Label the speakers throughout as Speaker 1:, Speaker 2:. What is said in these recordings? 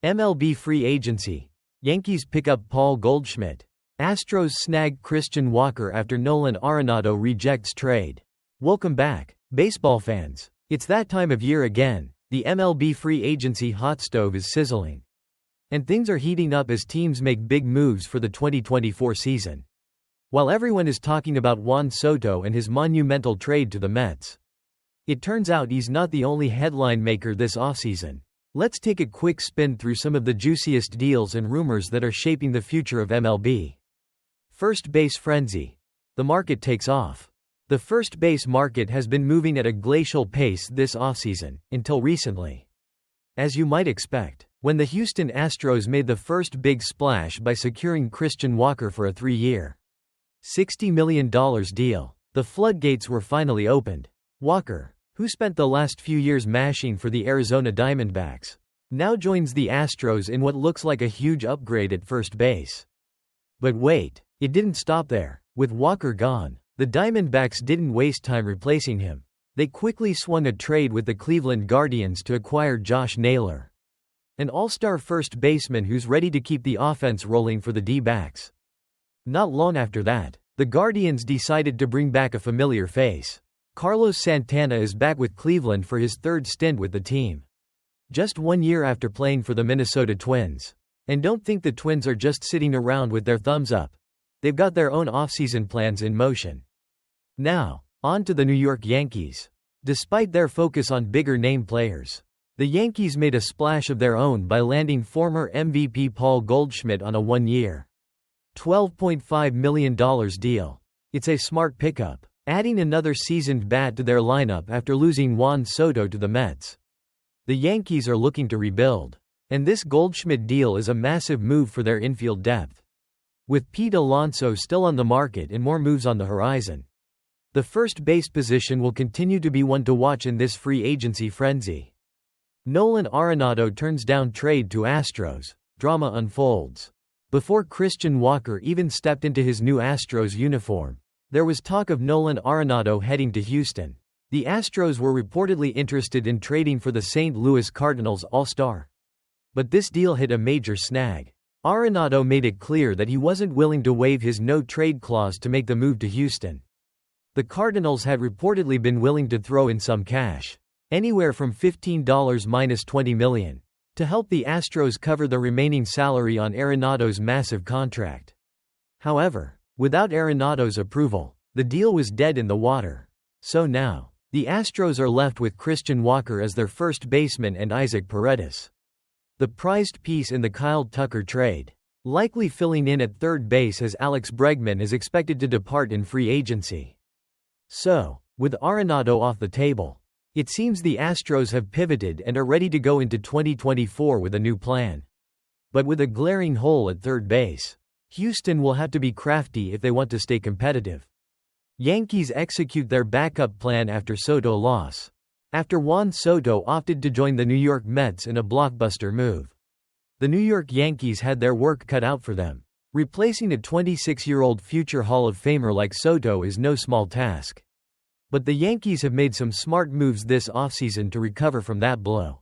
Speaker 1: MLB free agency. Yankees pick up Paul Goldschmidt. Astros snag Christian Walker after Nolan Arenado rejects trade. Welcome back, baseball fans. It's that time of year again. The MLB free agency hot stove is sizzling. And things are heating up as teams make big moves for the 2024 season. While everyone is talking about Juan Soto and his monumental trade to the Mets, it turns out he's not the only headline maker this offseason. Let's take a quick spin through some of the juiciest deals and rumors that are shaping the future of MLB. First base frenzy. The market takes off. The first base market has been moving at a glacial pace this offseason, until recently. As you might expect, when the Houston Astros made the first big splash by securing Christian Walker for a 3-year, $60 million deal, the floodgates were finally opened. Walker, who spent the last few years mashing for the Arizona Diamondbacks, now joins the Astros in what looks like a huge upgrade at first base. But wait, it didn't stop there. With Walker gone, the Diamondbacks didn't waste time replacing him. They quickly swung a trade with the Cleveland Guardians to acquire Josh Naylor, an all-star first baseman who's ready to keep the offense rolling for the D-backs. Not long after that, the Guardians decided to bring back a familiar face. Carlos Santana is back with Cleveland for his third stint with the team, just 1 year after playing for the Minnesota Twins. And don't think the Twins are just sitting around with their thumbs up. They've got their own offseason plans in motion. Now, on to the New York Yankees. Despite their focus on bigger name players, the Yankees made a splash of their own by landing former MVP Paul Goldschmidt on a 1-year, $12.5 million deal. It's a smart pickup, adding another seasoned bat to their lineup after losing Juan Soto to the Mets. The Yankees are looking to rebuild, and this Goldschmidt deal is a massive move for their infield depth. With Pete Alonso still on the market and more moves on the horizon, the first base position will continue to be one to watch in this free agency frenzy. Nolan Arenado turns down trade to Astros. Drama unfolds. Before Christian Walker even stepped into his new Astros uniform, there was talk of Nolan Arenado heading to Houston. The Astros were reportedly interested in trading for the St. Louis Cardinals all-star. But this deal hit a major snag. Arenado made it clear that he wasn't willing to waive his no-trade clause to make the move to Houston. The Cardinals had reportedly been willing to throw in some cash, anywhere from $15 minus $20 million, to help the Astros cover the remaining salary on Arenado's massive contract. However, without Arenado's approval, the deal was dead in the water. So now, the Astros are left with Christian Walker as their first baseman and Isaac Paredes, the prized piece in the Kyle Tucker trade, likely filling in at third base as Alex Bregman is expected to depart in free agency. So, with Arenado off the table, it seems the Astros have pivoted and are ready to go into 2024 with a new plan. But with a glaring hole at third base, Houston will have to be crafty if they want to stay competitive. Yankees execute their backup plan after Soto loss. After Juan Soto opted to join the New York Mets in a blockbuster move, the New York Yankees had their work cut out for them. Replacing a 26-year-old future Hall of Famer like Soto is no small task. But the Yankees have made some smart moves this offseason to recover from that blow.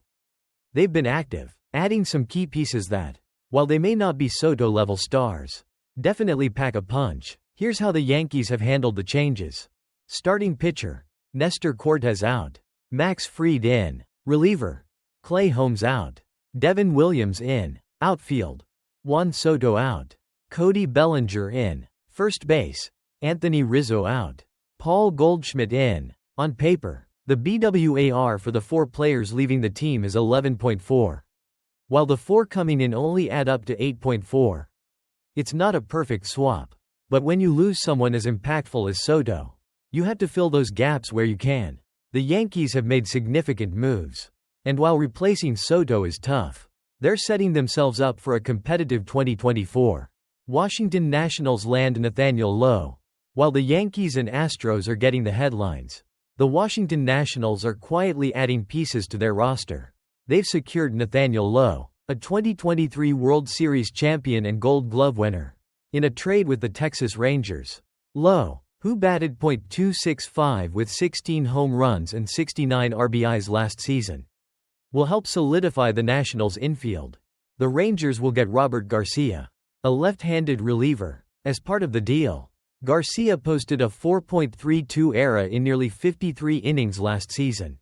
Speaker 1: They've been active, adding some key pieces that, while they may not be Soto-level stars, definitely pack a punch. Here's how the Yankees have handled the changes. Starting pitcher, Nestor Cortes out. Max Fried in. Reliever, Clay Holmes out. Devin Williams in. Outfield, Juan Soto out. Cody Bellinger in. First base, Anthony Rizzo out. Paul Goldschmidt in. On paper, the BWAR for the 4 players leaving the team is 11.4. While the 4 coming in only add up to 8.4. It's not a perfect swap. But when you lose someone as impactful as Soto, you have to fill those gaps where you can. The Yankees have made significant moves. And while replacing Soto is tough, they're setting themselves up for a competitive 2024. Washington Nationals land Nathaniel Lowe. While the Yankees and Astros are getting the headlines, the Washington Nationals are quietly adding pieces to their roster. They've secured Nathaniel Lowe, a 2023 World Series champion and Gold Glove winner, in a trade with the Texas Rangers. Lowe, who batted .265 with 16 home runs and 69 RBIs last season, will help solidify the Nationals' infield. The Rangers will get Robert Garcia, a left-handed reliever, as part of the deal. Garcia posted a 4.32 ERA in nearly 53 innings last season.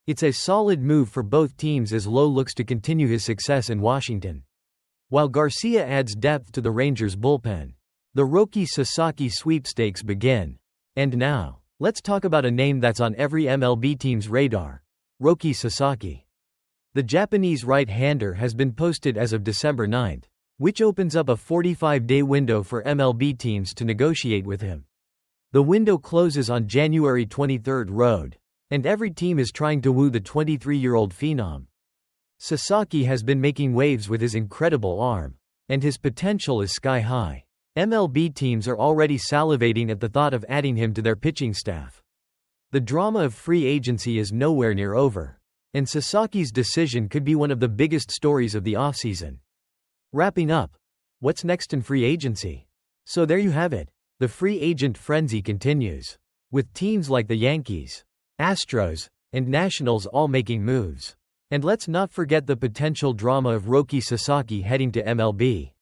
Speaker 1: It's a solid move for both teams as Lowe looks to continue his success in Washington. While Garcia adds depth to the Rangers' bullpen, the Roki Sasaki sweepstakes begin. And now, let's talk about a name that's on every MLB team's radar: Roki Sasaki. The Japanese right-hander has been posted as of December 9, which opens up a 45-day window for MLB teams to negotiate with him. The window closes on January 23 road, and every team is trying to woo the 23-year-old phenom. Sasaki has been making waves with his incredible arm, and his potential is sky-high. MLB teams are already salivating at the thought of adding him to their pitching staff. The drama of free agency is nowhere near over, and Sasaki's decision could be one of the biggest stories of the offseason. Wrapping up, what's next in free agency? So there you have it. The free agent frenzy continues, with teams like the Yankees, Astros, and Nationals all making moves. And let's not forget the potential drama of Roki Sasaki heading to MLB.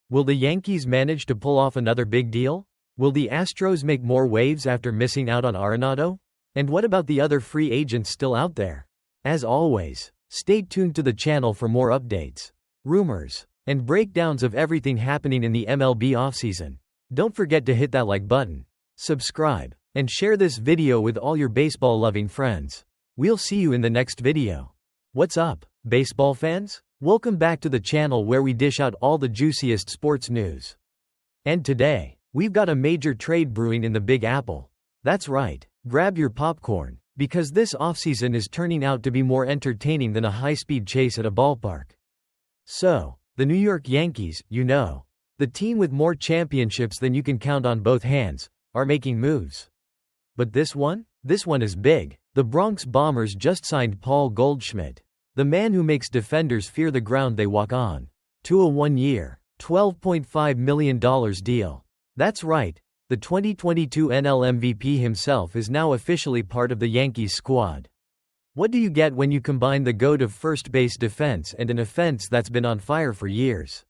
Speaker 1: Will the Yankees manage to pull off another big deal? Will the Astros make more waves after missing out on Arenado? And what about the other free agents still out there? As always, stay tuned to the channel for more updates, rumors, and breakdowns of everything happening in the MLB offseason. Don't forget to hit that like button, subscribe, and share this video with all your baseball-loving friends. We'll see you in the next video. What's up, baseball fans? Welcome back to the channel where we dish out all the juiciest sports news. And today, we've got a major trade brewing in the Big Apple. That's right, grab your popcorn, because this offseason is turning out to be more entertaining than a high-speed chase at a ballpark. So, the New York Yankees, the team with more championships than you can count on both hands, are making moves. But this one is big. The Bronx Bombers just signed Paul Goldschmidt, the man who makes defenders fear the ground they walk on, to a one-year, $12.5 million deal. That's right, the 2022 NL MVP himself is now officially part of the Yankees squad. What do you get when you combine the GOAT of first base defense and an offense that's been on fire for years?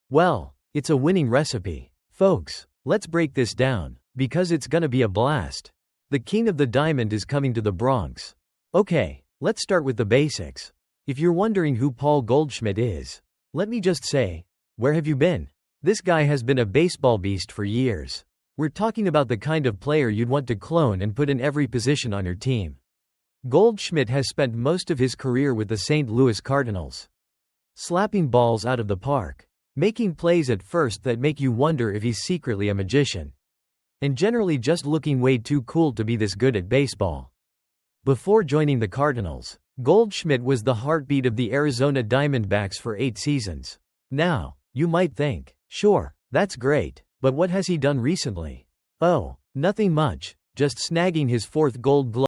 Speaker 1: Well, it's a winning recipe. Folks, let's break this down, because it's gonna be a blast. The King of the Diamond is coming to the Bronx. Okay, let's start with the basics. If you're wondering who Paul Goldschmidt is, let me just say, where have you been? This guy has been a baseball beast for years. We're talking about the kind of player you'd want to clone and put in every position on your team. Goldschmidt has spent most of his career with the St. Louis Cardinals, slapping balls out of the park, making plays at first that make you wonder if he's secretly a magician, and generally just looking way too cool to be this good at baseball. Before joining the Cardinals, Goldschmidt was the heartbeat of the Arizona Diamondbacks for 8 seasons. Now, you might think, sure, that's great, but what has he done recently? Oh, nothing much, just snagging his 4th Gold Glove